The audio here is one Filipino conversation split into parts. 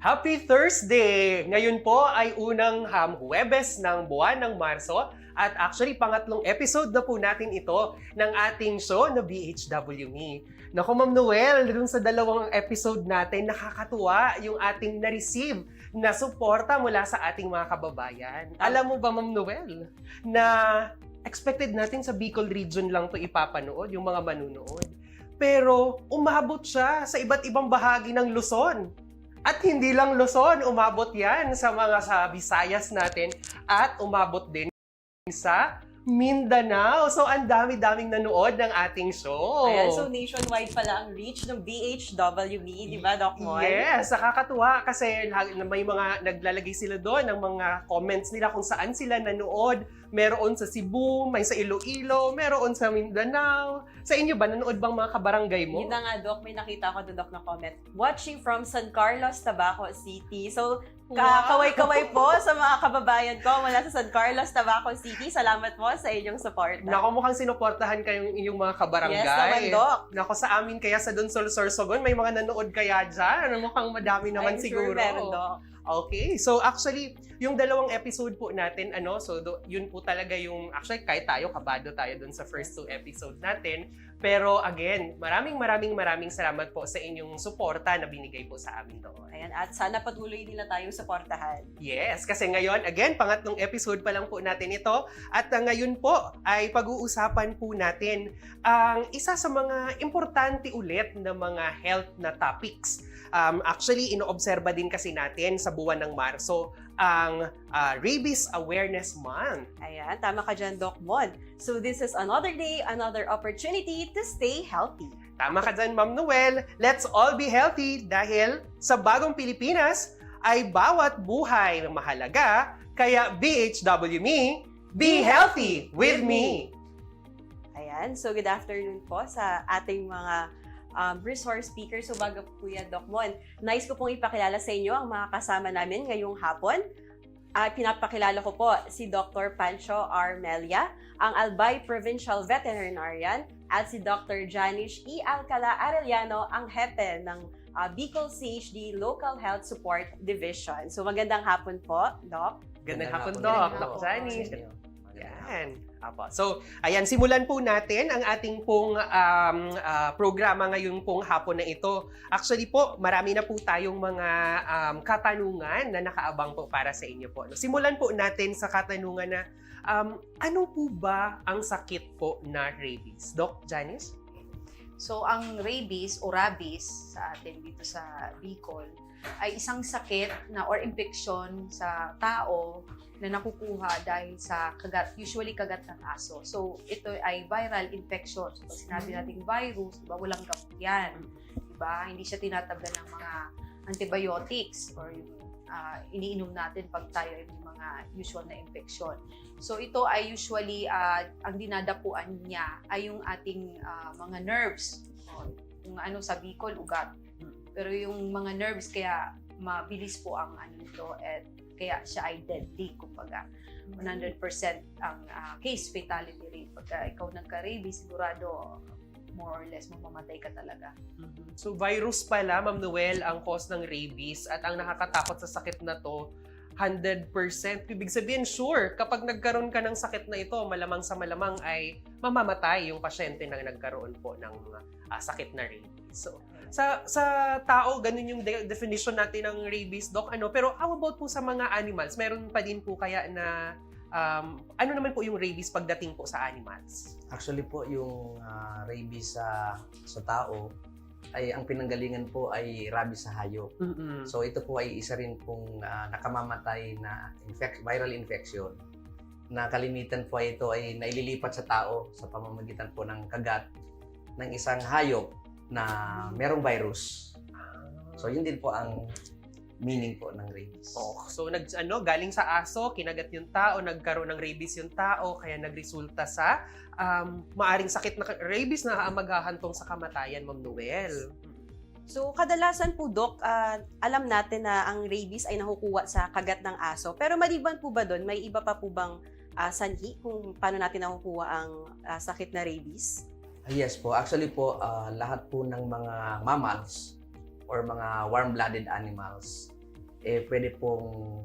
Happy Thursday! Ngayon po ay unang Huwebes ng buwan ng Marso at actually pangatlong episode na po natin ito ng ating show na BHW Me. Naku Ma'am Noel, dun sa dalawang episode natin, nakakatuwa yung ating na-receive na suporta mula sa ating mga kababayan. Alam mo ba Ma'am Noel, na expected natin sa Bicol region lang to ipapanood, yung mga manunood. Pero umabot siya sa iba't ibang bahagi ng Luzon. At hindi lang Luzon, umabot yan sa Visayas natin at umabot din sa Mindanao. So, ang dami-daming nanood ng ating show. Ayan, so nationwide pala ang reach ng BHWME, di ba, Doc Mon? Yes, nakakatuwa kasi may mga naglalagay sila doon ng mga comments nila kung saan sila nanood. Meron sa Cebu, may sa Iloilo, meron sa Mindanao. Sa inyo ba, nanood bang mga kabarangay mo? Yun na nga, Doc, may nakita ko doon, Doc, na comment. Watching from San Carlos, Tabaco City. So, kaway-kaway po sa mga kababayan ko mula sa San Carlos, Tabaco City. Salamat po sa inyong support. Nako, mukhang sinuportahan kayong inyong mga kabarangay. Yes naman, Doc. Nako, sa amin kaya sa Donsol, Sorsogon, may mga nanood kaya dyan. Mukhang madami naman I'm siguro. sure meron, Doc. Okay, so actually, yung dalawang episode po natin, yun po talaga yung, actually kahit tayo, kabado tayo dun sa first two episodes natin. Pero again, maraming salamat po sa inyong suporta na binigay po sa amin doon. Ayan, at sana patuloy nila tayong suportahan. Yes, kasi ngayon, again, pangatlong episode pa lang po natin ito. At ngayon po ay pag-uusapan po natin ang isa sa mga importante ulit na mga health na topics. Actually, inoobserba din kasi natin sa buwan ng Marso ang Rabies Awareness Month. Ayan, tama ka dyan, Doc Mon. So this is another day, another opportunity to stay healthy. Tama ka dyan, Ma'am Noel. Let's all be healthy dahil sa bagong Pilipinas ay bawat buhay na mahalaga. Kaya BHWME, be healthy with me! Ayan, so good afternoon po sa ating mga resource speakers. So bago po yan, Doc Mon, nice ko pong ipakilala sa inyo ang mga kasama namin ngayong hapon. Pinapakilala ko po si Dr. Pancho R. Melia, ang Albay Provincial Veterinarian, at si Dr. Janish E. Alcala Arellano, ang hepe ng Bicol CHD Local Health Support Division. So magandang hapon po, Doc. Gandang hapon, Doc. Doc Janish. Yan. Apo. So, ayan, simulan po natin ang ating pong programa ngayon pong hapon na ito. Actually po, marami na po tayong mga katanungan na nakaabang po para sa inyo po. Simulan po natin sa katanungan na ano po ba ang sakit po na rabies? Doc Janice? So, ang rabies o rabies sa atin dito sa Bicol ay isang sakit na or infection sa tao na nakukuha dahil sa usually kagat ng aso. So, ito ay viral infection. So, pag sinabi natin virus, diba, walang gamot yan. Diba? Hindi siya tinatablan ng mga antibiotics or yung iniinom natin pag tayo ay may mga usual na infection. So, ito ay usually, ang dinadapuan niya ay yung ating mga nerves. Yung sa Bicol, ugat. Pero yung mga nerves, kaya mabilis po ang nito at kaya siya ay deadly, kumbaga. 100% ang case fatality rate. Pagka ikaw nagka-rabies, sigurado more or less mamamatay ka talaga. So virus pala, Ma'am Noel, ang cause ng rabies at ang nakakatakot sa sakit na to, 100%. Ibig sabihin, sure, kapag nagkaroon ka ng sakit na ito, malamang sa malamang ay mamamatay yung pasyente na nagkaroon po ng sakit na rabies. So, sa tao, ganun yung definition natin ng rabies, Doc. Pero how about po sa mga animals? Meron pa din po kaya na, ano naman po yung rabies pagdating po sa animals? Actually po, yung rabies sa tao, ay ang pinanggalingan po ay rabies sa hayop. So ito po ay isa rin pong nakamamatay na viral infection na kalimitan po ito ay naililipat sa tao sa pamamagitan po ng kagat ng isang hayop na merong virus. So yun din po ang meaning po ng rabies. So galing sa aso, kinagat yung tao, nagkaroon ng rabies yung tao, kaya nagresulta sa maaring sakit na rabies na maghahantong sa kamatayan, Ma'am Noel. So, kadalasan po, Dok, alam natin na ang rabies ay nakukuha sa kagat ng aso. Pero maliban po ba doon, may iba pa po bang sanhi kung paano natin nakukuha ang sakit na rabies? Yes po. Actually po, lahat po ng mga mammals or mga warm-blooded animals, pwede pong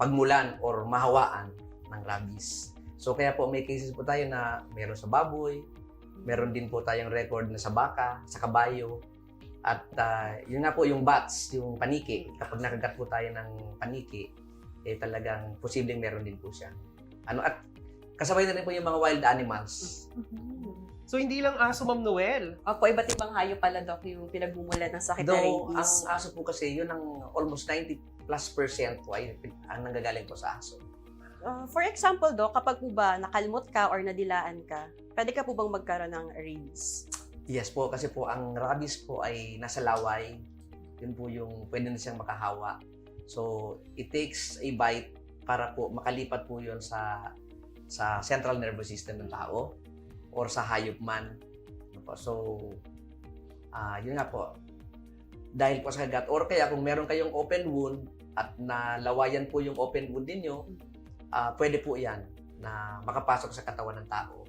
pagmulan or mahawaan ng rabies. So, kaya po may cases po tayo na meron sa baboy, meron din po tayong record na sa baka, sa kabayo, at yun nga po yung bats, yung paniki. Kapag nakagat po tayo ng paniki, talagang posibleng meron din po siya. At kasabay na rin po yung mga wild animals. So, hindi lang aso, Ma'am Noel. Opo, iba't ibang hayop pala, Dok, yung pinagmumulan ng sakit na Though, ang rabies. aso po kasi, yun ang almost 90+% po ay ang nanggagaling po sa aso. For example, Dok, kapag po ba nakalmot ka or nadilaan ka, pwede ka po bang magkaroon ng rabies? Yes po, kasi po ang rabies po ay nasa laway. Yun po yung pwede na siyang makahawa. So, it takes a bite para po makalipat po yun sa central nervous system ng tao or sa hayop man. So, yun nga po. Dahil po sa kagat, or kaya kung meron kayong open wound at nalawayan po yung open wound ninyo, pwede po yan na makapasok sa katawan ng tao.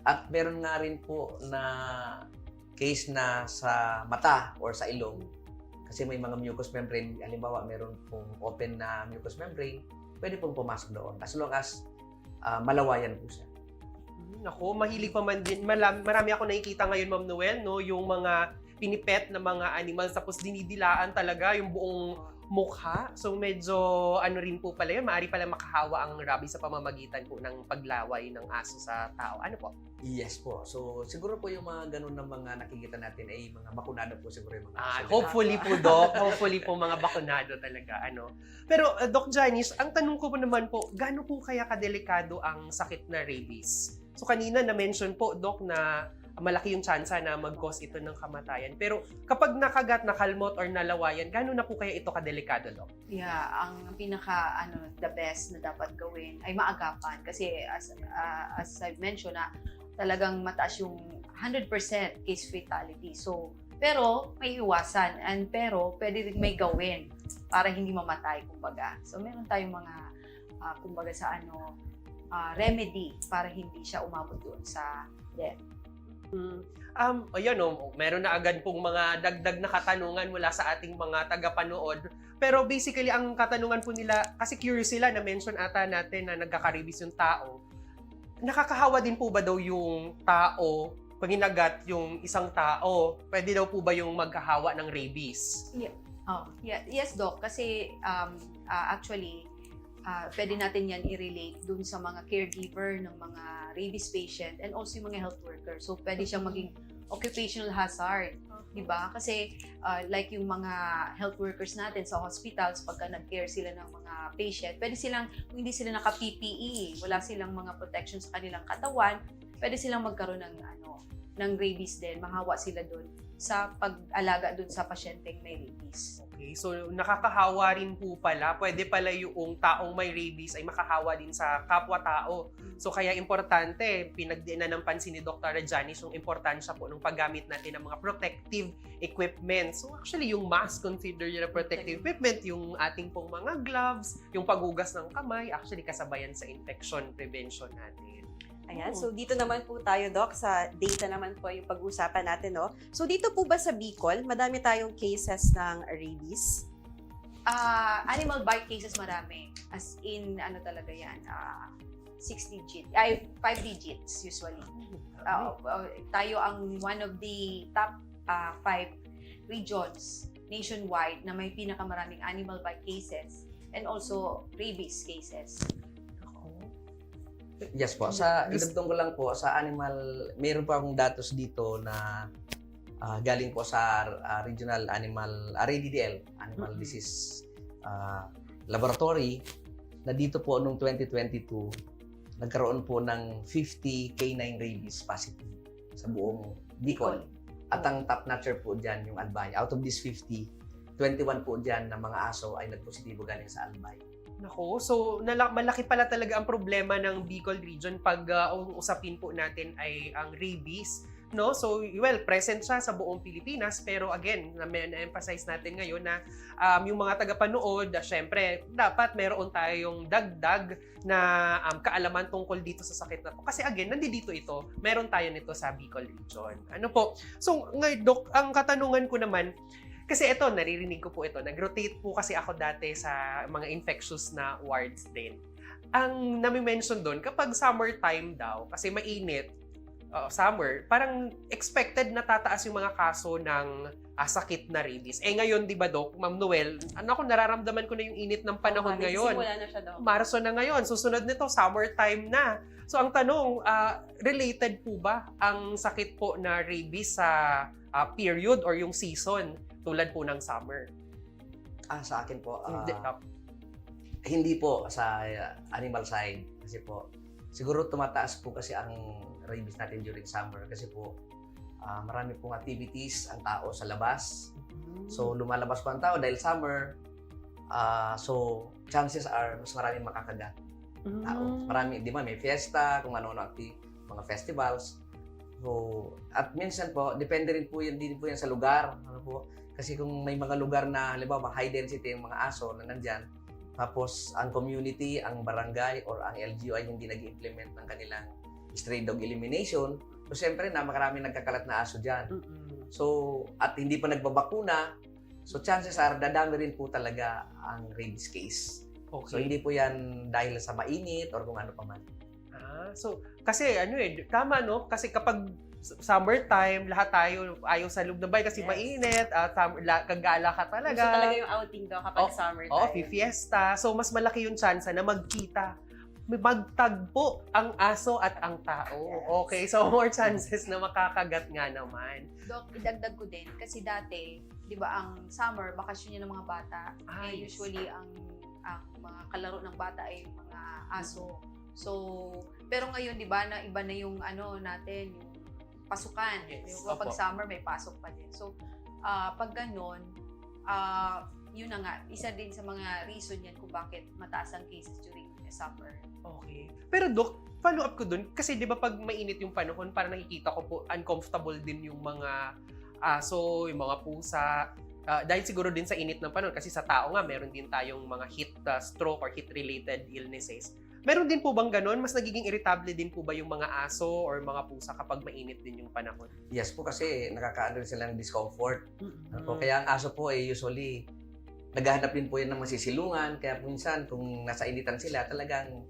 At meron nga rin po na case na sa mata or sa ilong. Kasi may mga mucous membrane, halimbawa meron pong open na mucous membrane, pwede pong pumasok doon. As long as malawayan po siya. Nako, mahilig pa man din. Marami ako nakikita ngayon, Ma'am Noel, no? Yung mga pinipet na mga animals, tapos dinidilaan talaga yung buong mukha. So medyo rin po pala yun, maaari pala makahawa ang rabies sa pamamagitan po ng paglaway ng aso sa tao. Ano po? Yes po. So siguro po yung mga ganun na mga nakikita natin ay mga bakunado po siguro yung mga aso. Hopefully po, Doc. Hopefully po mga bakunado talaga. Pero Doc Janice, ang tanong ko po naman po, gaano po kaya kadelikado ang sakit na rabies? So kanina na-mention po, Doc, na malaki yung tsansa na mag-cause ito ng kamatayan. Pero kapag nakagat, nakalmot, or nalawayan, gaano na po kaya ito kadelikado, Doc? Yeah, ang pinaka the best na dapat gawin ay maagapan kasi as I mentioned na talagang mataas yung 100% case fatality. So, pero may iwasan pero pwede rin may gawin para hindi mamatay kumbaga. So, meron tayong mga kumbaga sa remedy para hindi siya umabot doon sa death. Meron na agad pong mga dagdag na katanungan mula sa ating mga tagapanood. Pero basically, ang katanungan po nila, kasi curious sila, na-mention ata natin na nagkakaribis yung tao. Nakakahawa din po ba daw yung tao, pag hinagat yung isang tao, pwede daw po ba yung magkahawa ng rabies? Yes, Doc. Kasi actually, pwede natin yan i-relate dun sa mga caregiver ng mga rabies patient and also yung mga health worker. So, pwede siyang maging occupational hazard. Diba? Kasi like yung mga health workers natin sa hospitals, pagka nag-care sila ng mga patient, pwede silang, kung hindi sila naka-PPE, wala silang mga protection sa kanilang katawan, pwede silang magkaroon ng rabies din, mahawa sila doon sa pag-alaga doon sa pasyenteng may rabies. Okay, so nakakahawa rin po pala. Pwede pala yung taong may rabies ay makahawa din sa kapwa-tao. So kaya importante, pinagdiinan ng pansin ni Dr. Janice yung importansya po ng paggamit natin ng mga protective equipment. So actually, yung mask considered na protective equipment, yung ating pong mga gloves, yung paghugas ng kamay, actually kasabayan sa infection prevention natin. Ayan, so dito naman po tayo, Doc, sa data naman po yung pag-uusapan natin, no? So dito po ba sa Bicol, madami tayong cases ng rabies? Animal bite cases marami. As in, talaga yan, 5 digits usually. Tayo ang one of the top 5 regions nationwide na may pinakamaraming animal bite cases and also rabies cases. Yes po. Sa idagdag ko lang po, sa animal, mayroon pa akong datos dito na galing po sa Regional Animal, RADDL, Animal Disease Laboratory, na dito po noong 2022, nagkaroon po ng 50 canine rabies positive sa buong Bicol. At ang top notcher po dyan, yung Albay. Out of these 50, 21 po dyan na mga aso ay nagpositibo galing sa Albay. Nako, so malaki pala talaga ang problema ng Bicol region pag usapin po natin ay ang rabies. No? So, well, present siya sa buong Pilipinas, pero again, na-emphasize natin ngayon na yung mga tagapanood, syempre, dapat meron tayong dagdag na kaalaman tungkol dito sa sakit na to. Kasi again, nandito ito, meron tayo nito sa Bicol region. Ano po? So, ngayon, Doc, ang katanungan ko naman, kasi ito, naririnig ko po ito, nag-rotate po kasi ako dati sa mga infectious na wards din. Ang nami-mention doon, kapag summertime daw, kasi mainit, summer, parang expected na tataas yung mga kaso ng sakit na rabies. Ngayon, di ba, Doc, Ma'am Noel, nararamdaman ko na yung init ng panahon ngayon. Simula na siya, Doc. Marso na ngayon. Susunod nito, summertime na. So, ang tanong, related po ba ang sakit po na rabies sa period or yung season tulad po ng summer? Sa akin po, Hindi. hindi po sa animal side. Kasi po, siguro tumataas po kasi ang rabies natin during summer kasi po marami pong activities ang tao sa labas. So lumalabas po ang tao dahil summer. So chances are mas maraming makakagat tao. Marami, di ba, may fiesta, kung ano-ano mga festivals. So at minsan po, depende rin po yan, din po yan sa lugar. Ano po? Kasi kung may mga lugar na, halimbawa, high density yung mga aso na nandyan, tapos ang community, ang barangay, or ang LGU ay hindi nag-implement ng kanilang stray dog elimination, so siyempre na maraming nagkakalat na aso dyan. So, at hindi pa nagbabakuna, so chances are dadami rin po talaga ang rabies case. Okay. So, hindi po yan dahil sa mainit or kung ano pa man. So, kasi tama, no? Kasi kapag summertime, lahat tayo ayaw sa loob ng bahay kasi Yes. mainit, kagala ka talaga. Gusto talaga yung outing daw kapag summer time. Fiesta. So, mas malaki yung chance na magkita, magtagpo ang aso at ang tao. Yes. Okay, so more chances na makakagat nga naman. Doc, idagdag ko din kasi dati, 'di ba, ang summer bakasyon niya ng mga bata. Yes. Usually ang mga kalaro ng bata ay mga aso. So, pero ngayon 'di ba na iba na yung natin, yung pasukan. Yes. Yung pag Opo. summer may pasok pa din. So, pag ganun, yun na nga, isa din sa mga reason yan kung bakit mataas ang cases during summer. Okay. Pero Doc, follow up ko dun, kasi di ba pag mainit yung panahon, parang nakikita ko po uncomfortable din yung mga aso, yung mga pusa. Dahil siguro din sa init ng panahon, kasi sa tao nga, meron din tayong mga heat stroke or heat-related illnesses. Meron din po bang ganun? Mas nagiging irritable din po ba yung mga aso or mga pusa kapag mainit din yung panahon? Yes po, kasi nakakaano rin sila ng discomfort. Ano po, kaya ang aso po ay usually naghahanap din po yan ng masisilungan. Kaya minsan kung nasa initan sila, talagang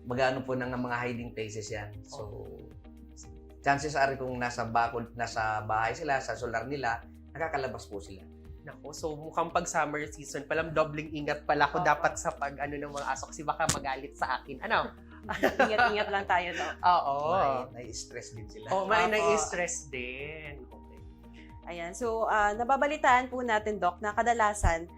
magano po ng mga hiding places yan. So, chances are kung nasa bahay sila, sa solar nila, nakakalabas po sila. Nako, so mukhang pag summer season, palang dobling ingat pala ako Oo. dapat sa pag ng mga aso kasi baka magalit sa akin. Ano? Ingat-ingat lang tayo, Doc. Oo. Nai-stress din sila. May Opo. nai-stress din. Okay. Ayan. So, nababalitaan po natin, Doc, na kadalasan,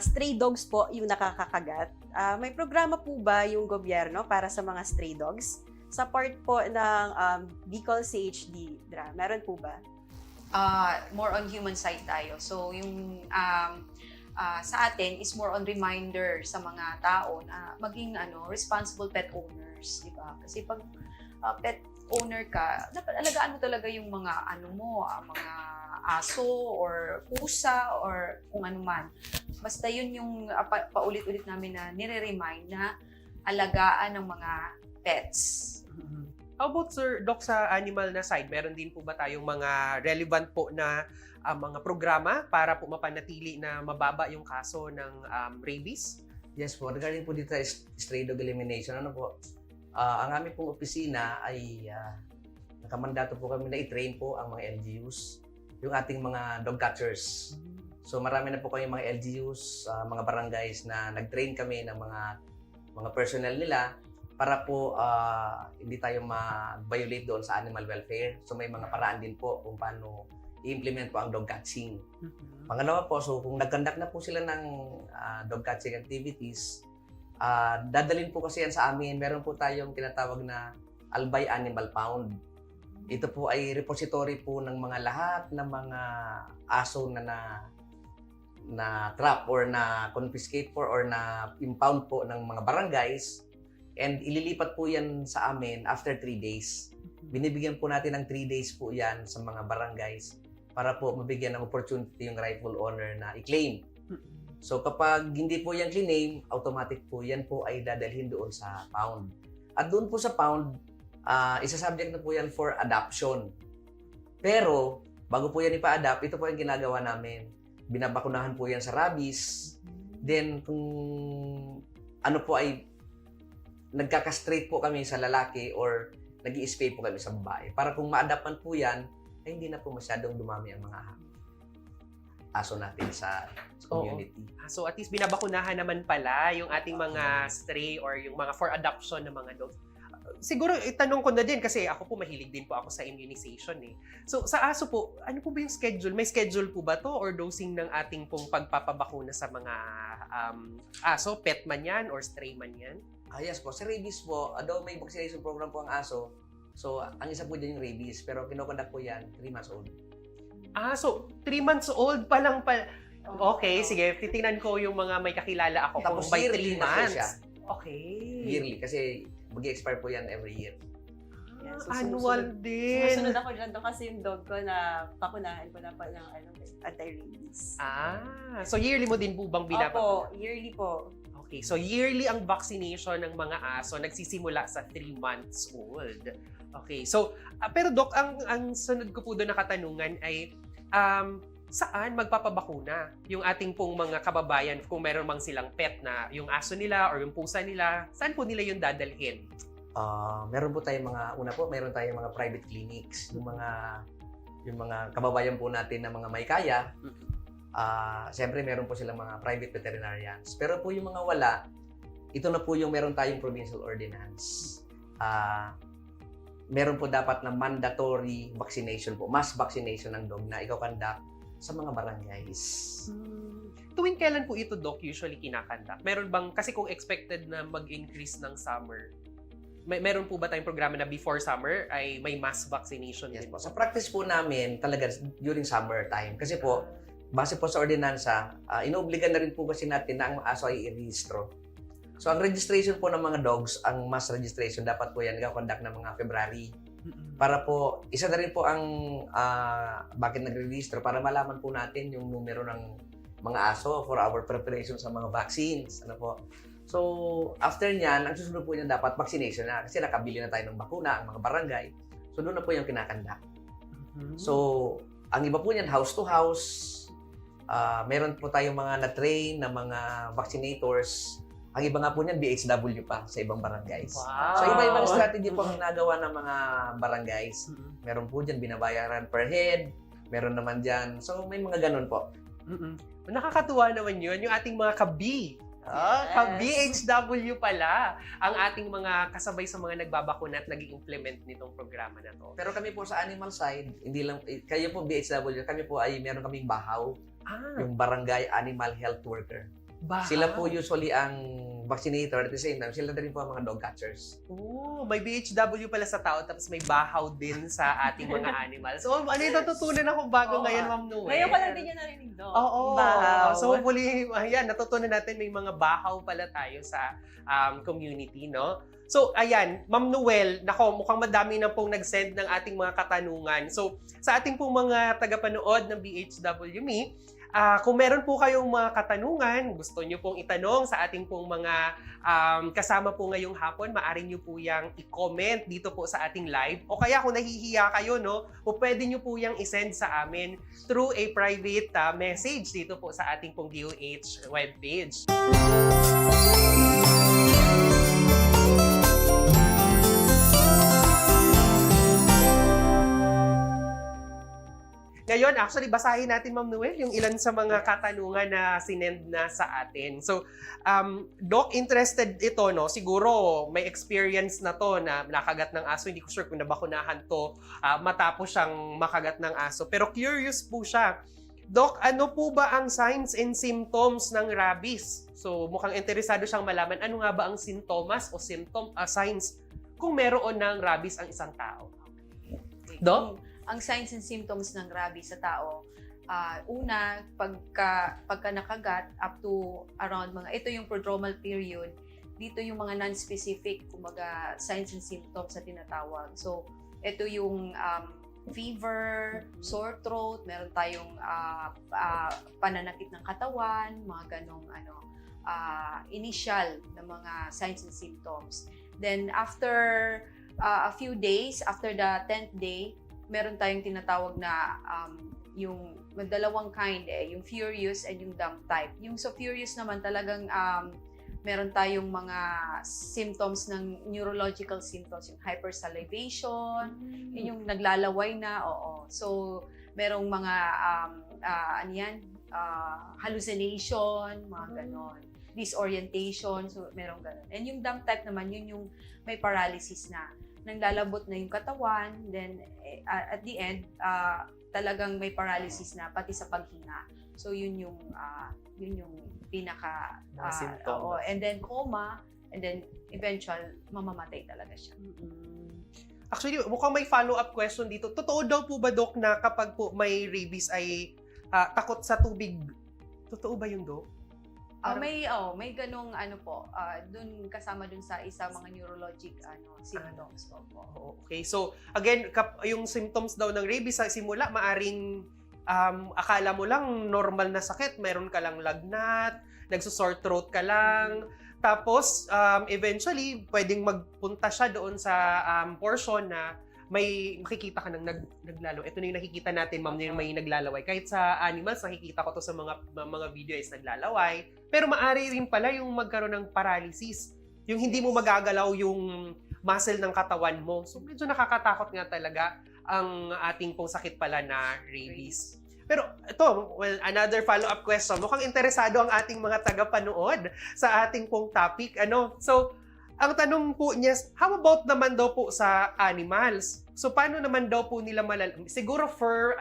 stray dogs po yung nakakakagat. May programa po ba yung gobyerno para sa mga stray dogs? Sa part po ng Bicol CHD, meron po ba? More on human side tayo. So, yung sa atin is more on reminder sa mga tao na maging responsible pet owners, di ba? Kasi pag pet owner ka, dapat alagaan mo talaga yung mga mga aso or pusa or kung ano man. Basta yun yung paulit-ulit namin na nire-remind na alagaan ng mga pets. How about, Sir Doc, sa animal na side, meron din po ba tayong mga relevant po na mga programa para po mapanatili na mababa yung kaso ng rabies? Yes po, regarding po dito sa stray dog elimination, ang aming pong opisina ay nakamandato po kami na i-train po ang mga LGUs, yung ating mga dog catchers. So marami na po kayong mga LGUs, mga barangays na nag-train kami ng mga personnel nila para po hindi tayo ma-violate doon sa animal welfare. So may mga paraan din po kung paano i-implement po ang dog catching. Pangalawa po, so kung nag-conduct na po sila ng dog catching activities, dadalhin po kasi yan sa amin. Meron po tayong tinatawag na Albay Animal Pound. Ito po ay repository po ng mga lahat ng mga aso na na trap or na confiscate po or na impound po ng mga barangays, and ililipat po yan sa amin after 3 days. Binibigyan po natin ng 3 days po yan sa mga barangays para po mabigyan ng opportunity yung rightful owner na i-claim. So kapag hindi po yan claim, automatic po yan po ay dadalhin doon sa pound. At doon po sa pound, isa-subject na po yan for adoption. Pero bago po yan ipa-adapt, ito po yung ginagawa namin. Binabakunahan po yan sa rabies. Then kung ano po ay nagkakastrate po kami sa lalaki or nag-i-spay po kami sa babae. Para kung ma-adaptan po yan, ay hindi na po masyadong dumami ang mga aso natin sa community. So at least binabakunahan naman pala yung ating mga stray or yung mga for adoption na mga dogs. Siguro itanong ko na din kasi ako po mahilig din po ako sa immunization eh. So sa aso po, ano po ba yung schedule? May schedule po ba to or dosing ng ating pong pagpapabakuna sa mga aso, pet man yan or stray man yan? Yes po, sa rabies po, although may vaccination program po ang aso, so ang isa po dyan yung rabies, pero kinokonduct po yan 3 months old. So 3 months old pa lang pala. Okay, Oo. sige, titingnan ko yung mga may kakilala ako Tapos kung by yearly 3 na po months. siya. Okay. Yearly, kasi mag-expire po yan every year. Yeah, so Annual din. Sumunod ako dyan doon kasi yung dog ko na pakunahan ko na pa ng anti-rabies. So yearly mo din po bang binabakuna? Opo, yearly po. Okay, so yearly ang vaccination ng mga aso nagsisimula sa 3 months old. Okay, so pero Doc, ang sunod ko po doon na katanungan ay saan magpapabakuna yung ating pong mga kababayan kung meron mang silang pet na yung aso nila or yung pusa nila, saan po nila yung dadalhin? Meron po tayong meron tayong mga private clinics, yung mga kababayan po natin na mga may kaya. Siyempre meron po silang mga private veterinarians. Pero po yung mga wala, ito na po yung meron tayong provincial ordinance. Meron po dapat na mandatory vaccination po, mass vaccination ng dog na ikaw conduct sa mga barangays. Tuwing kailan po ito, Doc, usually kinakandak? Meron bang, kasi kung expected na mag-increase ng summer, meron po ba tayong programa na before summer ay may mass vaccination Yes din po. Sa practice po namin, talaga during summer time. Kasi po, base po sa ordinansa, inoobligan na rin po kasi natin na ang aso ay i-registro. So, ang registration po ng mga dogs, ang mass registration, dapat po yan conduct ng mga February. Para po, isa na rin po ang bakit nag-register para malaman po natin yung numero ng mga aso for our preparation sa mga vaccines. Ano po? So, after nyan, ang susunod po niyan dapat vaccination na kasi nakabili na tayo ng bakuna, ang mga barangay. So, doon na po yung kinakandak. So, ang iba po niyan, house to house. Meron po tayong mga na-train na mga vaccinators. Ang iba nga po niyan, BHW pa sa ibang barangays. Wow. So, iba-ibang strategy po ang ginagawa ng mga barangays. Meron po dyan, binabayaran per head. Meron naman dyan. So, may mga ganun po. Nakakatuwa naman yun, yung ating mga kabi. Ka-BHW pala ang ating mga kasabay sa mga nagbabakuna at nag-implement nitong programa na to. Pero kami po sa animal side, hindi lang, kayo po BHW, kami po ay meron kaming bahaw, yung Barangay Animal Health Worker. Bahaw. Sila po usually ang vaccinator at the same time, sila na rin po ang mga dog catchers. May BHW pala sa tao tapos may bahaw din sa ating mga animals. So, ano yung natutunan ako bago ngayon, Ma'am Noel? Ngayon ko lang din yan narinig doon. Oo. Bahaw. So, hopefully, ayan, natutunan natin may mga bahaw pala tayo sa community, no? So, ayan, Ma'am Noel, nako, mukhang madami na pong nag-send ng ating mga katanungan. So, sa ating pong mga tagapanood ng BHW Me, kung meron po kayong mga katanungan, gusto nyo pong itanong sa ating pong mga kasama po ngayong hapon, maaari nyo po yung i-comment dito po sa ating live. O kaya kung nahihiya kayo, no, o pwede nyo po yung isend sa amin through a private message dito po sa ating pong DOH webpage. Ngayon, actually, basahin natin, Ma'am Noel, yung ilan sa mga katanungan na sinend na sa atin. So, Doc, interested ito, no? Siguro, may experience na to na nakagat ng aso. Hindi ko sure kung nabakunahan to matapos siyang makagat ng aso. Pero curious po siya. Doc, ano po ba ang signs and symptoms ng rabies? So, mukhang interesado siyang malaman ano nga ba ang sintomas o signs kung meron ng rabies ang isang tao. Doc? Ang signs and symptoms ng rabies sa tao, Una, pagka nakagat, up to around ito yung prodromal period, dito yung mga non-specific, kumbaga, signs and symptoms na tinatawag. So, ito yung fever, sore throat, meron tayong pananakit ng katawan, mga ganong initial na mga signs and symptoms. Then, after a few days, after the 10th day, meron tayong tinatawag na yung dalawang kind yung furious and yung dumb type. Yung so furious naman talagang meron tayong mga symptoms ng neurological symptoms, yung hypersalivation, yun yung naglalaway na, oo. So, merong mga hallucination, mga ganon. Disorientation, so merong ganon. And yung dumb type naman, yun yung may paralysis na. Naglalabot na yung katawan, then at the end, talagang may paralysis na pati sa paghinga. So yun yung pinaka symptoms. and then coma, and then eventual mamamatay talaga siya. Actually, mukhang may follow-up question dito. Totoo daw po ba, Doc, na kapag po may rabies ay takot sa tubig? Totoo ba yun, Doc? May ganong dun kasama dun sa mga neurologic symptoms po. Okay. So, again, yung symptoms daw ng rabies sa simula, maaring akala mo lang normal na sakit, meron ka lang lagnat, nagsusore throat ka lang, tapos eventually pwedeng magpunta siya doon sa portion na may makikita ka ng naglalaway. Ito na yung nakikita natin, ma'am, yung may naglalaway. Kahit sa animals, nakikita ko to sa mga video is naglalaway. Pero maaari rin pala yung magkaroon ng paralysis. Yung hindi mo magagalaw yung muscle ng katawan mo. So medyo nakakatakot nga talaga ang ating pong sakit pala na rabies. Pero ito, another follow-up question. Mukhang interesado ang ating mga tagapanood sa ating pong topic. So, ang tanong po niya, how about naman daw po sa animals? So, paano naman daw po nila malalaman? Siguro fur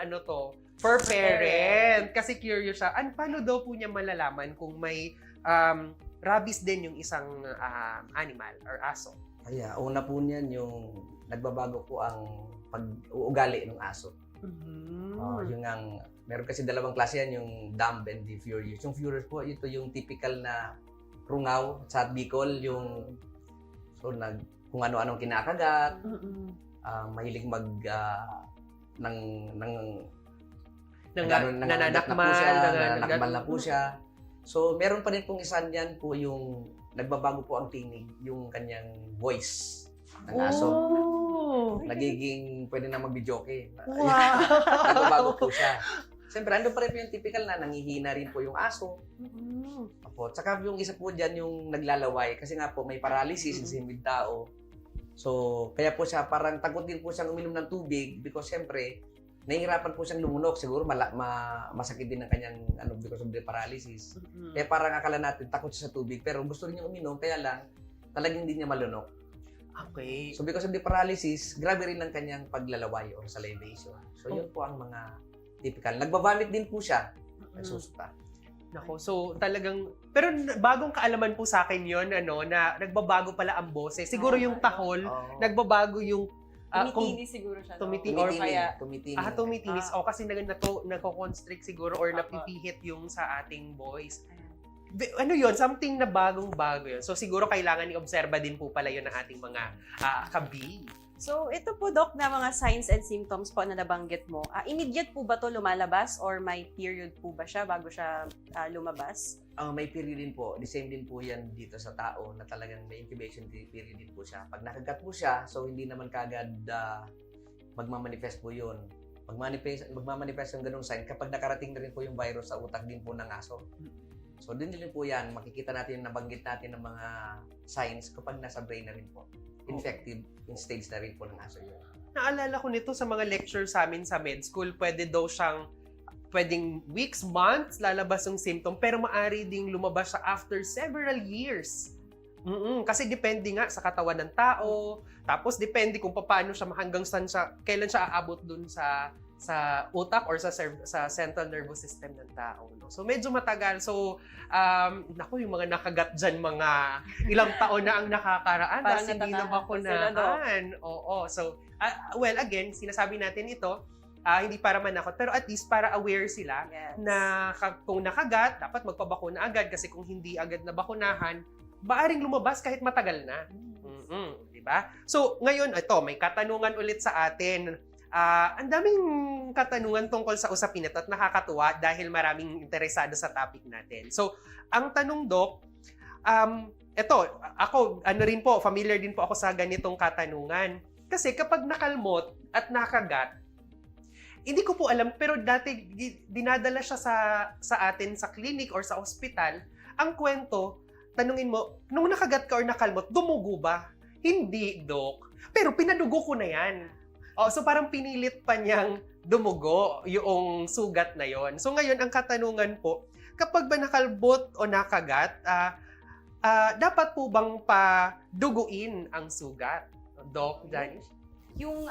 parent. Kasi curious siya. Paano daw po niya malalaman kung may rabies din yung isang animal or aso? Una po niyan yung nagbabago po ang pag-uugali ng aso. Meron kasi dalawang klase yan, yung dumb and the furious. Yung furious po, ito yung typical na rungaw sa Bicol, yung kung ano-anong kinakagat, mahilig nananakmal na po siya. So, meron pa rin pong isa niyan po yung nagbabago po ang tinig, yung kanyang voice ng aso. Pwede na mag-videoke. Wow! Nagbabago po siya. Siyempre, ando pa rin po yung typical na nangihina rin po yung aso. Tsaka yung isa po dyan, yung naglalaway. Kasi nga po, may paralysis sa with tao. So, kaya po siya, parang takot din po siyang uminom ng tubig because siyempre, nahihirapan po siyang lumunok. Siguro masakit din ang kanyang because of the paralysis. Kaya parang akala natin, takot siya sa tubig. Pero gusto rin niya uminom, kaya lang, talagang hindi niya malunok. Okay. So, because of the paralysis, grabe rin ang kanyang paglalaway or salivation. So, yun po ang mga typical. Nagbabamit din po siya. Nagsusuka. Nako, so talagang, pero bagong kaalaman po sa akin yun, na nagbabago pala ang boses. Siguro yung tahol, nagbabago yung Tumitinis siguro siya. Tumitinis. Kasi nagko-constrict siguro or napipihit yung sa ating voice. Something na bagong-bago yun. So siguro kailangan i-obserba din po pala yun ng ating mga kabi. So, ito po, Doc, na mga signs and symptoms po na nabanggit mo. Immediate po ba to lumalabas or may period po ba siya bago siya lumabas? May period din po. The same din po yan dito sa tao na talagang may incubation period din po siya. Pag nakagat po siya, so hindi naman kagad magmamanifest po yun. Magmamanifest yung ganung sign kapag nakarating na rin po yung virus sa utak din po ng aso. So, din po yan. Makikita natin, nabanggit natin ng mga signs kapag nasa brain na rin po. Infective in stage na rin po ng aso yun. Naalala ko nito sa mga lecture sa amin sa med school, pwedeng weeks, months lalabas yung symptom, pero maaari ding lumabas siya after several years. Kasi depende nga sa katawan ng tao, tapos depende kung paano siya, hanggang saan siya, kailan siya aabot dun sa utak or sa central nervous system ng tao. No? So medyo matagal. So, yung mga nakagat dyan, mga ilang taon na ang nakakaraan dahil hindi na bakunahan. Oo. So, again, sinasabi natin ito, Hindi para manakot, pero at least para aware sila Yes. na kung nakagat, dapat magpabakuna agad kasi kung hindi agad na bakunahan, maaring lumabas kahit matagal na. Di ba? So, ngayon, ito, may katanungan ulit sa atin. Ang daming katanungan tungkol sa usapin ito at nakakatuwa dahil maraming interesado sa topic natin. So, ang tanong, Doc, ito, ako, familiar din po ako sa ganitong katanungan. Kasi kapag nakalmot at nakagat, hindi ko po alam, pero dati dinadala siya sa atin sa clinic or sa ospital. Ang kwento, tanungin mo, nung nakagat ka or nakalmot, dumugo ba? Hindi, Doc. Pero pinadugo ko na yan. So parang pinilit pa niyang dumugo yung sugat na yon. So ngayon, ang katanungan po, kapag ba nakalbot o nakagat, dapat po bang paduguin ang sugat? Doc, Janice? Yung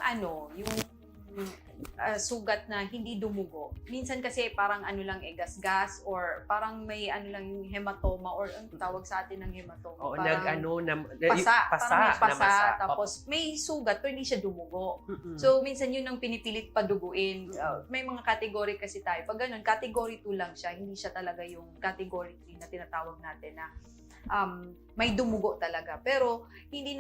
sugat na hindi dumugo. Minsan kasi parang gas-gas or parang may lang yung hematoma or ang tawag sa atin ng hematoma. Oo, parang pasa. parang may pasa. Na masa. Tapos may sugat pero hindi siya dumugo. Mm-mm. So, minsan yun ang pinipilit paduguin. May mga category kasi tayo. Pag ganun, category 2 lang siya. Hindi siya talaga yung category 3 na tinatawag natin na may dumugo talaga. Pero hindi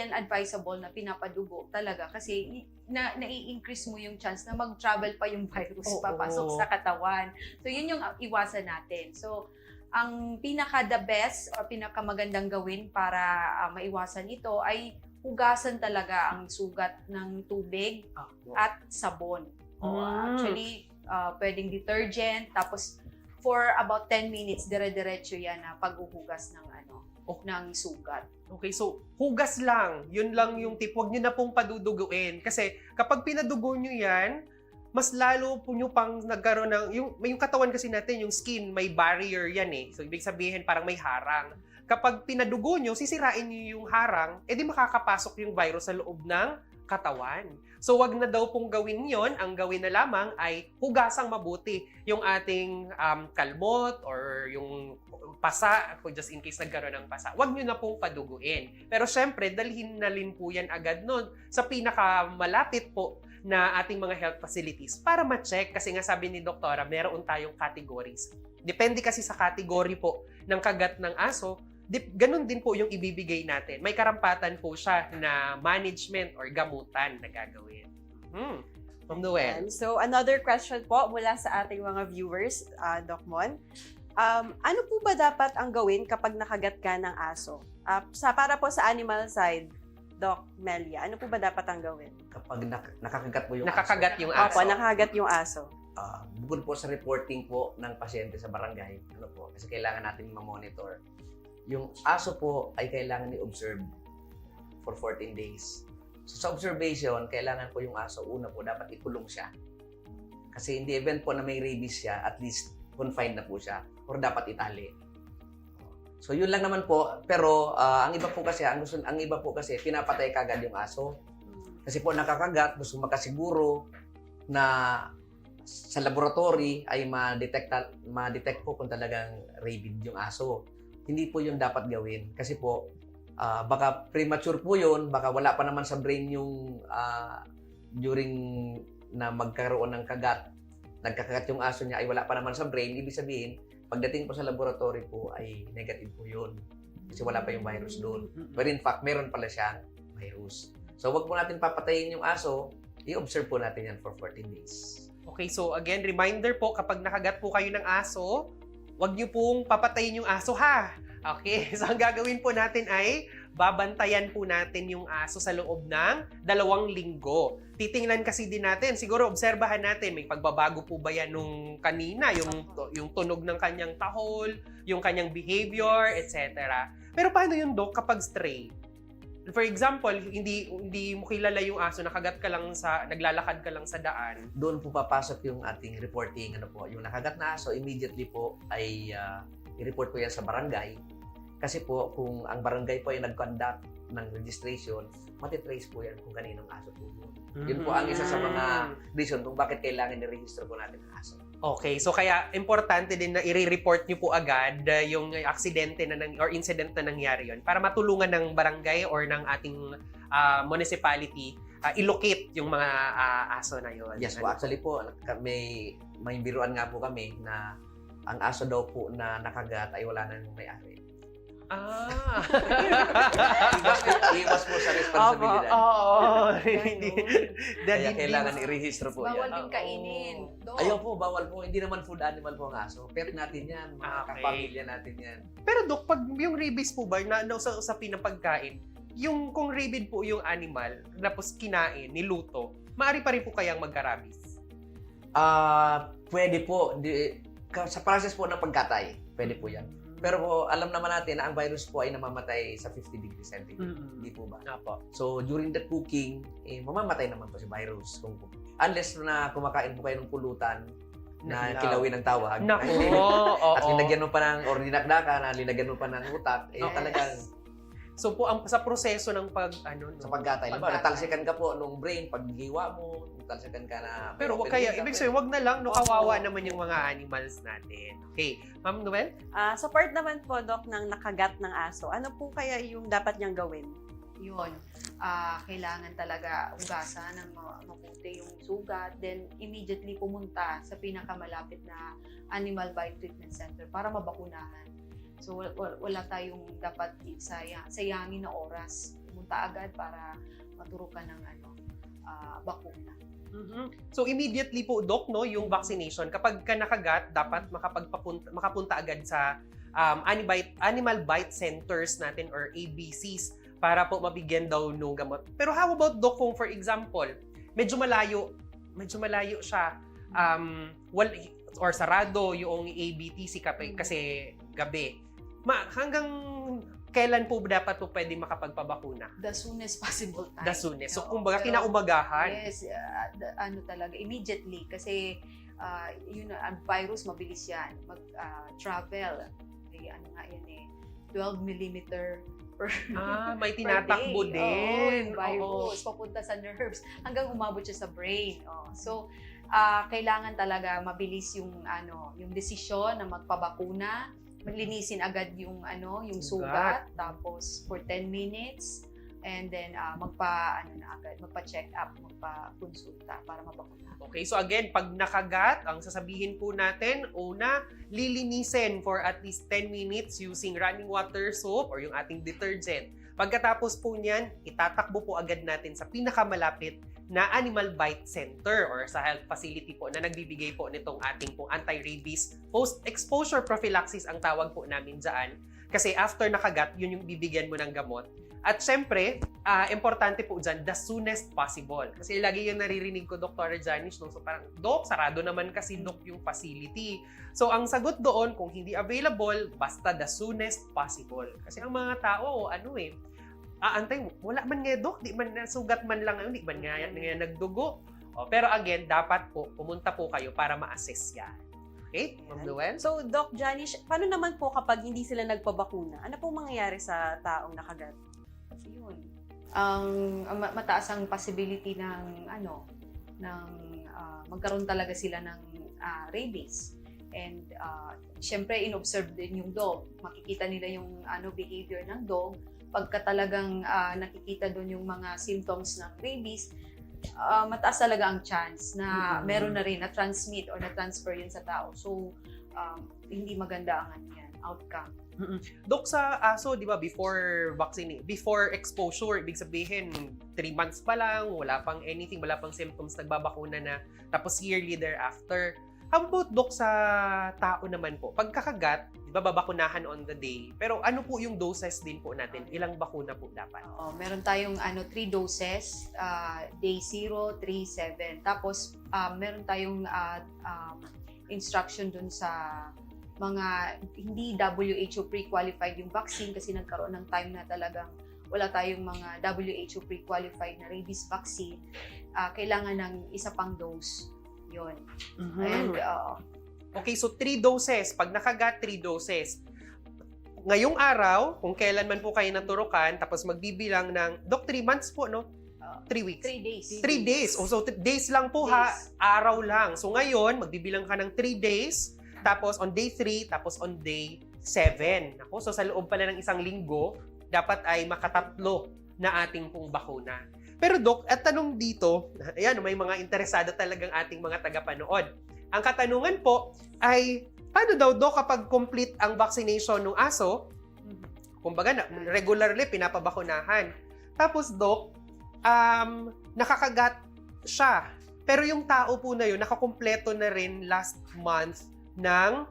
yan advisable na pinapadugo talaga kasi nai-increase mo yung chance na mag-travel pa yung virus papasok sa katawan. So, yun yung iwasan natin. So, ang pinaka-the best o pinaka-magandang gawin para maiwasan ito ay hugasan talaga ang sugat ng tubig at sabon. Actually, pwedeng detergent, tapos for about 10 minutes, dire-diretso yan na paghuhugas ng ng sugat. Okay, so hugas lang. Yun lang yung tip. Huwag nyo na pong paduduguin. Kasi kapag pinadugo nyo yan, mas lalo po nyo pang nagkaroon ng... Yung katawan kasi natin, yung skin, may barrier yan eh. So, ibig sabihin, parang may harang. Kapag pinadugo nyo, sisirain nyo yung harang, edi makakapasok yung virus sa loob ng katawan. So, wag na daw pong gawin yon. Ang gawin na lamang ay hugasang mabuti yung ating kalmot or yung pasa, just in case nagkaroon ng pasa. Wag nyo na pong paduguin. Pero syempre, dalhin na rin po yan agad nun sa pinakamalapit po na ating mga health facilities para ma-check. Kasi nga sabi ni Doktora, meron tayong categories. Depende kasi sa category po ng kagat ng aso, ganun din po yung ibibigay natin. May karampatan po siya na management or gamutan na gagawin. Ma'am Noel. So, another question po mula sa ating mga viewers, Doc Mon. Ano po ba dapat ang gawin kapag nakagat ka ng aso? Para po sa animal side, Doc Melia, ano po ba dapat ang gawin? Kapag nakakagat po yung Nakakagat aso. yung aso. Opo, nakakagat yung aso. Bukod po sa reporting po ng pasyente sa barangay, kasi kailangan natin ma-monitor. Yung aso po ay kailangan i-observe for 14 days. So sa observation, kailangan po yung aso, una po, dapat ikulong siya. Kasi in the event po na may rabies siya, at least confined na po siya or dapat itali. So yun lang naman po, pero ang iba po kasi pinapatay kagad yung aso. Kasi po nakakagat, gusto makasiguro na sa laboratory ay ma-detect po kung talagang rabid yung aso. Hindi po yun dapat gawin. Kasi po, baka premature po yun, baka wala pa naman sa brain yung during na magkaroon ng kagat. Nagkakagat yung aso niya ay wala pa naman sa brain. Ibig sabihin, pagdating po sa laboratory po ay negative po yun. Kasi wala pa yung virus doon. But in fact, meron pala siyang virus. So, wag po natin papatayin yung aso. I-observe po natin yan for 14 days. Okay, so again, reminder po, kapag nakagat po kayo ng aso, wag niyo pong papatayin yung aso ha. Okay, so ang gagawin po natin ay babantayan po natin yung aso sa loob ng 2 linggo. Titingnan kasi din natin, siguro obserbahan natin, may pagbabago po ba yan nung kanina, yung tunog ng kanyang tahol, yung kanyang behavior, etc. Pero paano yun, Doc, kapag stray? For example, hindi mo kilala yung aso, naglalakad ka lang sa daan. Doon po papasok yung ating reporting. Yung nakagat na aso, immediately po ay i-report po yan sa barangay. Kasi po, kung ang barangay po ay nag-conduct ng registration, matitrace po yan kung kaninong aso po yun. Yun po ang isa sa mga reason kung bakit kailangan i-register po natin ang aso. Okay, so kaya importante din na i-report nyo po agad yung aksidente or incident na nangyari yon para matulungan ng barangay or ng ating municipality ilocate yung mga aso na yun. Yes po, actually po, may biruan nga po kami na ang aso daw po na nakagat ay wala nang may-ari. Iwas po sa responsibilidad. Oo. Kaya kailangan i-register po Bawal yan. din kainin. Dog. Ayaw po, bawal po. Hindi naman food animal po ang aso. Pet natin yan, mga Okay. kapamilya natin yan. Pero Dok, pag yung rabies po ba, na usapin ng pagkain, yung kung rabid po yung animal, tapos kinain, niluto, maaari pa rin po kayang magka-rabies? Pwede po. Sa process po ng pagkatay, pwede po yan. Pero po, alam naman natin na ang virus po ay namamatay sa 50 degrees centigrade. Hindi po ba? Apo. So, during the cooking, mamamatay naman po si virus. Unless na kumakain po kayo ng pulutan na kilawin ng tawag. Naku, oo. At linagyan mo pa ng, or dinakdakan, linagyan mo pa ng utak, Yes. talagang So po, sa proseso ng sa pagkatay. Diba, Pagkatay. natalsikan ka po nung brain, paghiwa mo, natalsikan ka na. Pero wag kaya, ibig sabihin, wag na lang, no, kawawa naman yung mga animals natin. Okay, Ma'am Noel? Sa part naman po, Doc, ng nakagat ng aso, ano po kaya yung dapat niyang gawin? Yun. Kailangan talaga ugasan ng mabuti yung sugat. Then, immediately pumunta sa pinakamalapit na Animal Bite Treatment Center para mabakunahan. So, wala tayong dapat sayangin na oras. Pumunta agad para maturukan ng bakuna. So immediately po, Doc, no, yung vaccination, kapag ka nakagat, dapat makapunta agad sa animal bite centers natin or ABCs para po mabigyan daw ng gamot. Pero how about, Doc, kung for example, medyo malayo siya, or sarado yung ABTC kasi gabi. Hanggang kailan po dapat po pwede makapagpabakuna? The soonest possible time. The soonest. So, Oo, kumbaga, pero- kinaumagahan. Yes, talaga, immediately. Kasi, ang virus, mabilis yan. Mag-travel. Ano nga yan 12 millimeter per May per tinatakbo day. din. Oo, yung virus, papunta sa nerves, hanggang umabot siya sa brain. So, kailangan talaga mabilis yung desisyon na magpabakuna, maglinisin agad yung sugat, tapos for 10 minutes, and then magpa-check up, magpa-konsulta para mabakuna. Okay, so again, pag nakagat, ang sasabihin po natin, una, lilinisin for at least 10 minutes using running water soap or yung ating detergent. Pagkatapos po niyan, itatakbo po agad natin sa pinakamalapit na Animal Bite Center or sa health facility po na nagbibigay po nitong ating pong anti-rabies post-exposure prophylaxis ang tawag po namin dyan. Kasi after nakagat, yun yung bibigyan mo ng gamot. At syempre, importante po dyan, the soonest possible. Kasi lagi yung naririnig ko, Dr. Janice, no? So parang, Doc, sarado naman kasi, Doc, yung facility. So ang sagot doon, kung hindi available, basta the soonest possible. Kasi ang mga tao, aantay, wala man nga, Doc, di man nasugat man lang, di man nga nagdugo. Pero again, dapat po, pumunta po kayo para ma-assess yan. Okay, Ma'am Noel? So, Doc Janice, paano naman po kapag hindi sila nagpabakuna? Ano pong mangyayari sa taong nakagat? Yun. Mataas ang possibility ng magkaroon talaga sila ng rabies. And syempre inobserve din yung dog. Makikita nila yung behavior ng dog. Pagka talagang nakikita doon yung mga symptoms ng rabies, mataas talaga ang chance na meron na rin na transmit or na transfer yun sa tao. So hindi maganda ang outcome. Dok, sa aso, di ba, before exposure, ibig sabihin, 3 months pa lang, wala pang anything, wala pang symptoms, nagbabakuna na, tapos yearly thereafter. How about, Dok, sa tao naman po? Pagkakagat, di ba, babakunahan on the day, pero ano po yung doses din po natin? Ilang bakuna po dapat? Meron tayong 3 doses, day 0, 3, 7. Tapos, meron tayong instruction dun sa mga hindi WHO pre-qualified yung vaccine kasi nagkaroon ng time na talagang wala tayong mga WHO pre-qualified na rabies vaccine. Kailangan ng isa pang dose. Yun. And, Okay, so 3 doses. Pag nakagat, 3 doses. Ngayong araw, kung kailan man po kayo naturukan, tapos magbibilang ng, Dok, 3 months po, no? 3 weeks. 3 days. 3 days. Oh, so days lang po Days. araw lang. So ngayon, magbibilang ka ng 3 days, tapos on day 3, tapos on day 7. So sa loob pala ng isang linggo, dapat ay makatatlo na ating pong bakuna. Pero Doc, at tanong dito, ayan, may mga interesado talagang ating mga tagapanood. Ang katanungan po ay, paano daw Doc kapag complete ang vaccination ng aso? Kumbaga, regularly pinapabakunahan. Tapos Doc, nakakagat siya. Pero yung tao po na yun, nakakumpleto na rin last month ng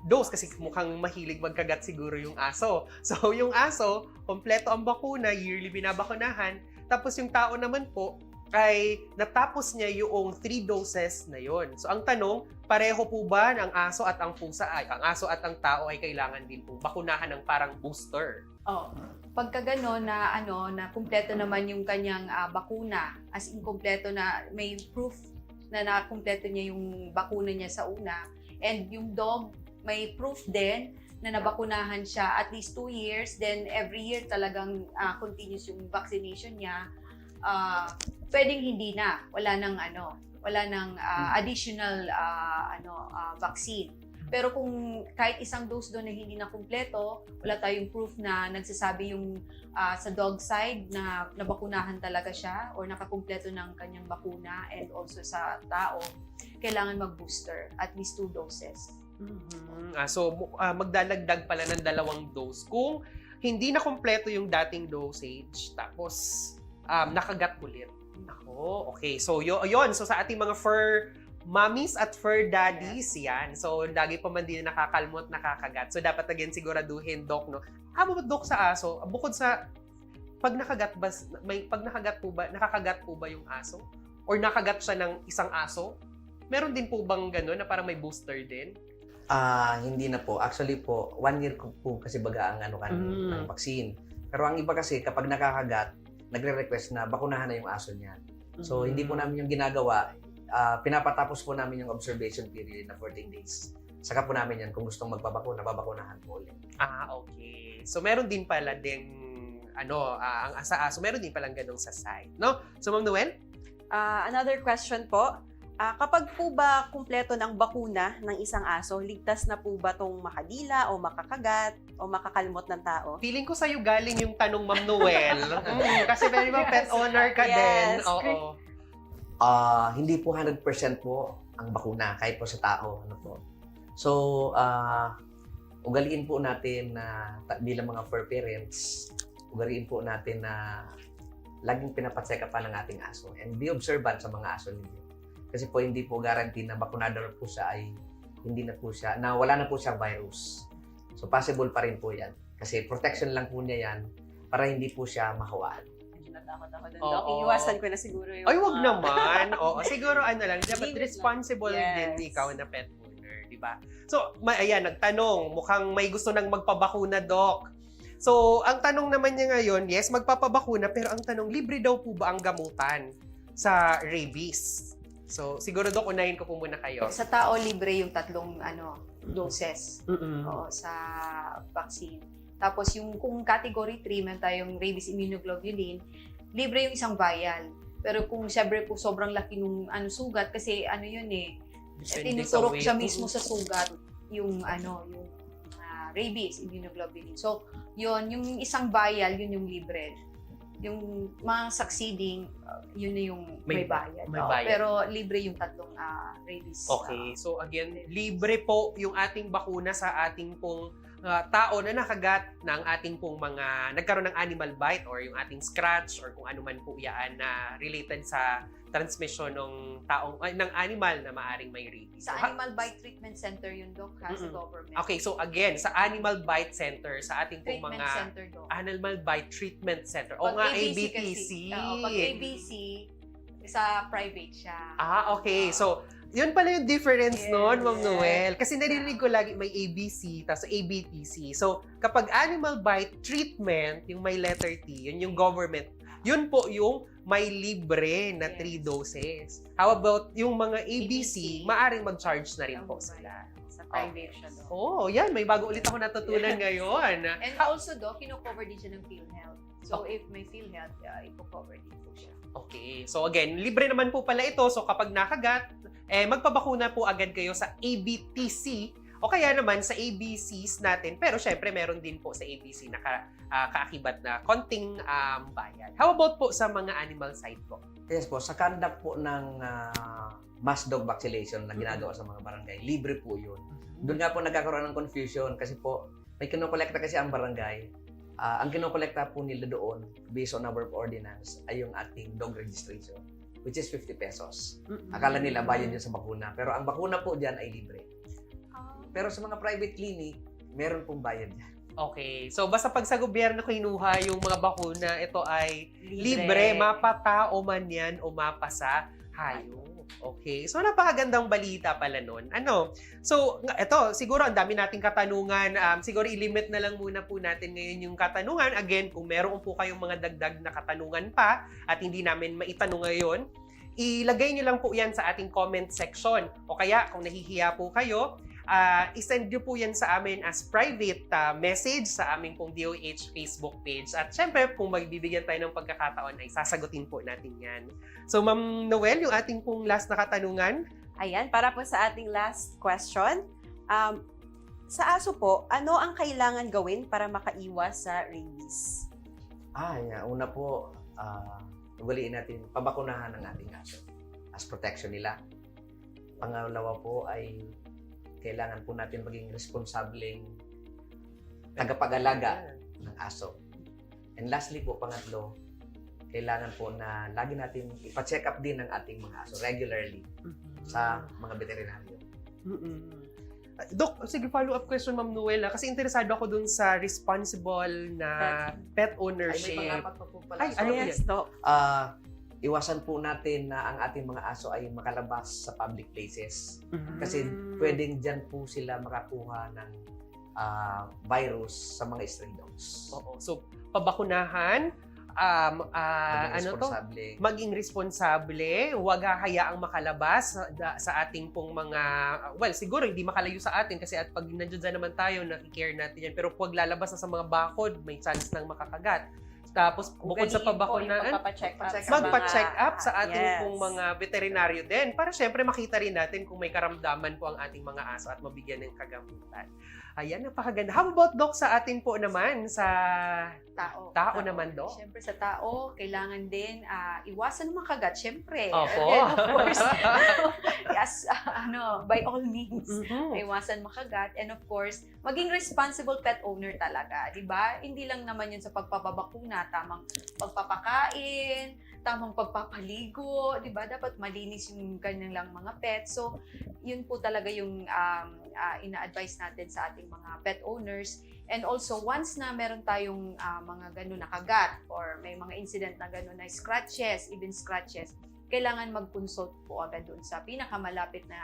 dose kasi mukhang mahilig magkagat siguro yung aso. So, yung aso, kompleto ang bakuna, yearly binabakunahan. Tapos yung tao naman po ay natapos niya yung 3 doses na yon. So, ang tanong, pareho po ba ang aso at ang pusa ang aso at ang tao ay kailangan din po bakunahan ng parang booster? Oh, pagka gano'n na na kumpleto naman yung kanyang bakuna, as in kumpleto na may proof na nakumpleto niya yung bakuna niya sa una, and yung dog may proof din na nabakunahan siya at least 2 years, then every year talagang continuous yung vaccination niya, pwedeng hindi na, wala nang additional vaccine. Pero kung kahit isang dose doon na hindi na kumpleto, wala tayong proof na nagsasabi yung sa dog side na nabakunahan talaga siya or nakakumpleto ng kanyang bakuna, and also sa tao, kailangan mag-booster at least 2 doses. So, magdalagdag pala ng 2 dose. Kung hindi na kumpleto yung dating dosage, tapos nakagat ulit. Ako, okay. So, yun. So, sa ating mga fur mommies at fur daddies, yan. So, lagi pa man din nakakalmot, nakakagat. So, dapat again siguraduhin, Doc, no? Mo Doc sa aso, bukod sa pag nakakagat po ba yung aso? Or nakagat siya ng isang aso? Meron din po bang gano'n na parang may booster din? Hindi na po. Actually po, 1 year po kasi baga ang ng vaccine. Pero ang iba kasi kapag nakakagat, nagre-request na bakunahan na yung aso niya. So, hindi po namin yung ginagawa. Pinapatapos po namin yung observation period na 14 days. Saka po namin yan, kung gustong magpabakuna, babakunahan po ulit. Okay. So, meron din pala ding, ang sa aso, meron din palang ganong sa side, no? So, Ma'am Noel? Another question po. Kapag po ba kumpleto ng bakuna ng isang aso, ligtas na po ba itong makadila o makakagat o makakalmot ng tao? Feeling ko sa'yo galing yung tanong, Ma'am Noel. Kasi very ba pet owner ka din. Yes. Oo. Hindi po 100% po ang bakuna, kahit po sa tao. So, ugaliin po natin na bilang mga fur parents, ugaliin po natin na laging pinapacheck up ng ating aso and be observant sa mga aso ninyo. Kasi po hindi po guarantee na bakunado na po siya ay wala na po siyang virus. So possible pa rin po yan. Kasi protection lang po niya yan para hindi po siya mahawaan. Medyo natakot ako doon, Oo. Doc. Iiwasan ko na siguro yung... Ay, wag naman. Oo, siguro lang, dapat Limit responsible lang. din Yes. ikaw na pet owner, di ba? So, ayan, nagtanong, mukhang may gusto nang magpabakuna, Doc. So, ang tanong naman niya ngayon, yes, magpapabakuna, pero ang tanong, libre daw po ba ang gamutan sa rabies? So, siguro, Doc, unahin ko po muna kayo. Sa tao, libre yung 3 doses sa vaccine. Tapos kung category 3, meron tayong rabies immunoglobulin, libre yung 1 vial. Pero kung syempre po sobrang laki nung sugat, kasi tinuturok siya mismo sa sugat yung rabies immunoglobulin. So, yung 1 vial, yun yung libre. Yung mga succeeding, yun na yung may bayad. may bayad. Pero libre yung 3 rabies. Okay, so again, libre po yung ating bakuna sa ating pong tao na nakagat ng ating pong mga nagkaroon ng animal bite or yung ating scratch or kung ano man po yan na related sa transmission ng ng animal na maaring may rabies. Sa Animal Bite Treatment Center yun, Doc, sa government. Okay, so again, sa Animal Bite Center, sa ating pong Treatment mga Center, Doc. Animal Bite Treatment Center. O Pag nga, ABC ABTC. kasi. Pag ABC, sa private siya. Okay. So, yun pala yung difference Yes. noon, Ma'am Noel. Kasi narinig ko lagi may ABC, tapos ABTC. So, kapag animal bite treatment, yung may letter T, yun yung government, yun po yung may libre na 3 doses. How about yung mga ABC, maaring mag-charge na rin po sila. Sa private siya, Doc. Oh, yan. May bago ulit ako natutunan ngayon. And also, Doc, kino-cover din siya ng PhilHealth. So, if may PhilHealth, ipo-cover din po siya. Okay. So again, libre naman po pala ito. So kapag nakagat, magpabakuna po agad kayo sa ABTC o kaya naman sa ABCs natin. Pero syempre, meron din po sa ABC na kaakibat na konting bayad. How about po sa mga animal side po? Yes po, sa conduct po ng mass dog vaccination na ginagawa sa mga barangay, libre po yun. Doon nga po nagkakaroon ng confusion kasi po may kinokolekta kasi ang barangay. Ang kinokolekta po nila doon based on our ordinance ay yung ating dog registration, which is 50 pesos. Akala nila bayad yun sa bakuna, pero ang bakuna po dyan ay libre. Pero sa mga private clinic, meron pong bayad dyan. Okay. So, basta pag sa gobyerno kinuha yung mga bakuna, ito ay libre, mapatao man yan o mapasa hayop. Okay. So, napakagandang balita pala nun. So, ito, siguro ang dami nating katanungan. Siguro i-limit na lang muna po natin ngayon yung katanungan. Again, kung meron po kayong mga dagdag na katanungan pa at hindi namin maitanong ngayon, ilagay nyo lang po yan sa ating comment section. O kaya, kung nahihiya po kayo, isend nyo po yan sa amin as private message sa aming pong DOH Facebook page. At syempre, kung magbibigyan tayo ng pagkakataon, ay sasagutin po natin yan. So, Ma'am Noel, yung ating pong last na katanungan. Ayan, para po sa ating last question. Sa aso po, ano ang kailangan gawin para makaiwas sa rabies? Una po, ugaliin natin, pabakunahan ng ating aso as protection nila. Pangalawa po ay kailangan po natin maging responsableng tagapag-alaga ng aso. And lastly po, pangatlo, kailangan po na lagi natin ipa-check up din ang ating mga aso regularly sa mga veterinaryo. Dok, sige, follow-up question, Ma'am Noel. Kasi interesado ako dun sa responsible na pet Ay, ownership. may pangapat pa po pala. Ay, Sorry. ano yan? Yes, Doc. Iwasan po natin na ang ating mga aso ay makalabas sa public places. Kasi pwedeng dyan po sila makakuha ng virus sa mga stray dogs. Oo. So, pabakunahan, maging responsable, huwag hahayaang makalabas sa ating pong mga, siguro hindi makalayo sa atin kasi at pag nandiyan naman tayo, nakikare natin yan. Pero huwag lalabas na sa mga bakod, may chance nang makakagat. Tapos, bukod sa pabakunaan, magpa-check up sa ating pong mga veterinaryo din para syempre makita rin natin kung may karamdaman po ang ating mga aso at mabigyan ng kagamutan. Ayan, napakaganda. How about, Doc, sa atin po naman, sa tao naman, Doc? Siyempre sa tao, kailangan din iwasan makagat, siyempre. Opo. And of course, yes, by all means, iwasan makagat. And of course, maging responsible pet owner talaga, di ba? Hindi lang naman yun sa pagpapabakuna, tamang pagpapakain, tamang pagpapaligo, di ba? Dapat malinis yung kanilang mga pet. So, yun po talaga yung ina-advise natin sa ating mga pet owners. And also, once na meron tayong mga ganun na kagat or may mga incident na ganun na scratches, even scratches, kailangan mag-consult po agad doon sa pinakamalapit na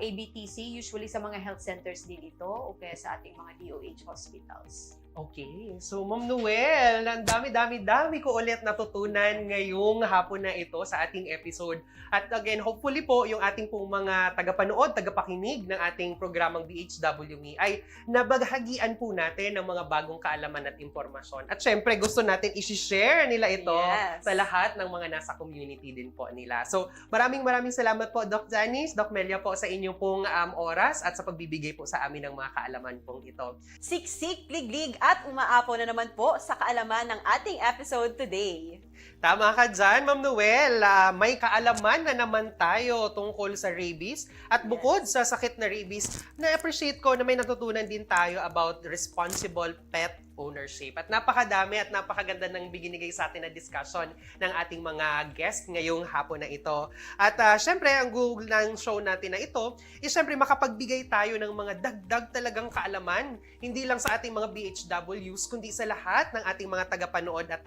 ABTC, usually sa mga health centers din ito o kaya sa ating mga DOH hospitals. Okay. So, Ma'am Noel, ang dami ko ulit natutunan ngayong hapon na ito sa ating episode. At again, hopefully po, yung ating pong mga tagapanood, tagapakinig ng ating programang BHWME ay nabaghagian po natin ng mga bagong kaalaman at impormasyon. At syempre, gusto natin i-share nila ito sa lahat ng mga nasa community din po nila. So, maraming salamat po, Doc Janice, Doc Melia po sa inyong pong oras at sa pagbibigay po sa amin ng mga kaalaman pong ito. Siksik, liglig, at umaapo na naman po sa kaalaman ng ating episode today. Tama ka dyan, Ma'am Noel. May kaalaman na naman tayo tungkol sa rabies. At bukod sa sakit na rabies, na-appreciate ko na may natutunan din tayo about responsible pet ownership. At napakadami at napakaganda ng binigay sa atin na discussion ng ating mga guest ngayong hapon na ito. At syempre, ang goal ng show natin na ito is syempre makapagbigay tayo ng mga dagdag talagang kaalaman, hindi lang sa ating mga BHWs, kundi sa lahat ng ating mga tagapanood at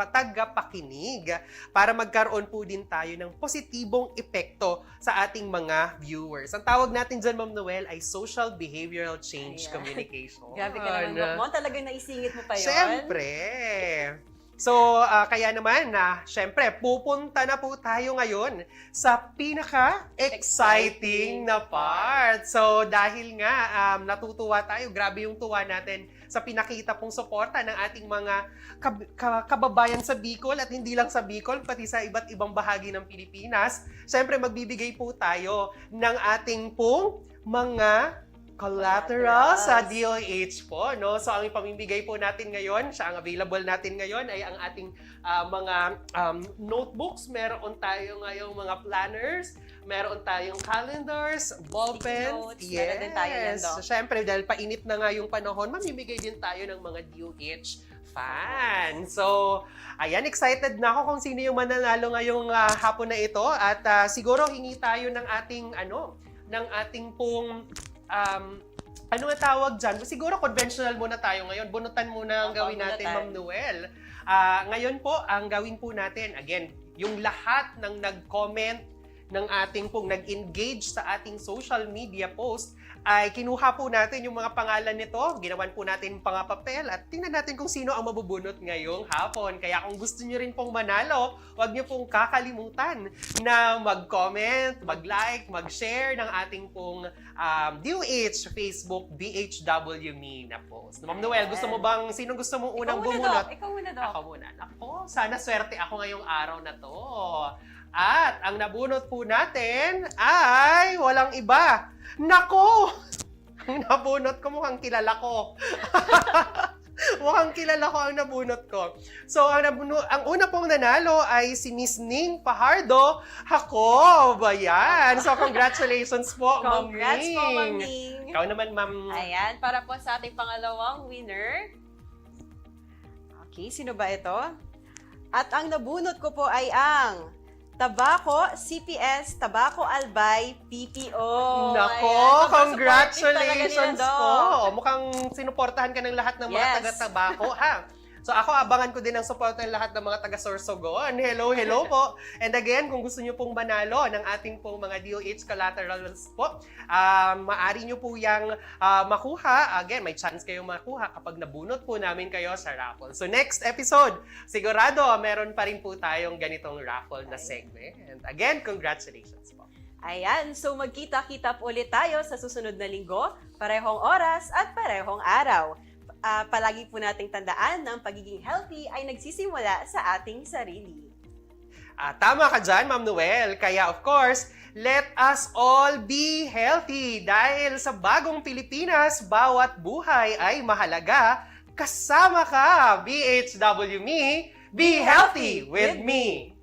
tagapakinig para magkaroon po din tayo ng positibong epekto sa ating mga viewers. Ang tawag natin dyan, Ma'am Noel, ay Social Behavioral Change Communication. Grabe ka naman, Doc Mon. Talagang naisingit mo pa yun. Siyempre. So, kaya naman syempre, pupunta na po tayo ngayon sa pinaka-exciting na part. So, dahil nga natutuwa tayo, grabe yung tuwa natin sa pinakita pong suporta ng ating mga kababayan sa Bicol at hindi lang sa Bicol, pati sa iba't ibang bahagi ng Pilipinas. Siyempre, magbibigay po tayo ng ating pong mga collateral sa DOH po, no? So, ang ipamimigay po natin ngayon, siya ang available natin ngayon ay ang ating mga notebooks. Meron tayo ngayong mga planners, meron tayong calendars, ballpens. Sticky notes, meron din tayo yan, Doc. So, syempre, dahil painit na nga yung panahon, mamimigay din tayo ng mga DOH fan. So, ayan, excited na ako kung sino yung mananalo ngayong hapon na ito. At siguro hingi tayo ng ating pong ano nga tawag dyan? Siguro conventional muna tayo ngayon. Bunutan muna ang gawin natin, Ma'am Noel. Ngayon po, ang gawin po natin, again, yung lahat ng nag-comment ng ating pong nag-engage sa ating social media post, ay kinuha po natin yung mga pangalan nito, ginawan po natin pangapapel at tingnan natin kung sino ang mabubunot ngayong hapon. Kaya kung gusto nyo rin pong manalo, huwag nyo pong kakalimutan na mag-comment, mag-like, mag-share ng ating pong DOH Facebook BHWMe na post. Ma'am Noel, gusto mo bang, sino gusto mong unang bumunot? Ikaw muna, Doc. Ako muna. Ako, sana swerte ako ngayong araw na to. At ang nabunot po natin ay walang iba. Nako! Ang nabunot ko, mukhang kilala ko. Mukhang kilala ko ang nabunot ko. So, ang una pong nanalo ay si Miss Ning Pajardo. Ako, ba yan? So, congratulations po, Ma'am Congrats po, Ma'am Ning. Ning. Ikaw naman, Ma'am. Ayan, para po sa ating pangalawang winner. Okay, sino ba ito? At ang nabunot ko po ay ang Tabaco CPS, Tabaco Albay, PPO. Nako, Ayan, congratulations sobrang supportive talaga po. nila, Doc. Mukhang sinuportahan ka ng lahat ng mga Yes. taga-Tabaco, ha? So ako, abangan ko din ang support ng lahat ng mga taga-Sorsogon. Hello, hello po. And again, kung gusto nyo pong manalo ng ating pong mga DOH collaterals po, maaari nyo po yung makuha. Again, may chance kayong makuha kapag nabunot po namin kayo sa raffle. So next episode, sigurado meron pa rin po tayong ganitong raffle na segment. Again, congratulations po. Ayan, so magkita-kita po ulit tayo sa susunod na linggo, parehong oras at parehong araw. Palagi po nating tandaan na ang pagiging healthy ay nagsisimula sa ating sarili. Tama ka dyan, Ma'am Noel. Kaya of course, let us all be healthy. Dahil sa bagong Pilipinas, bawat buhay ay mahalaga. Kasama ka, BHWMe, be healthy with me.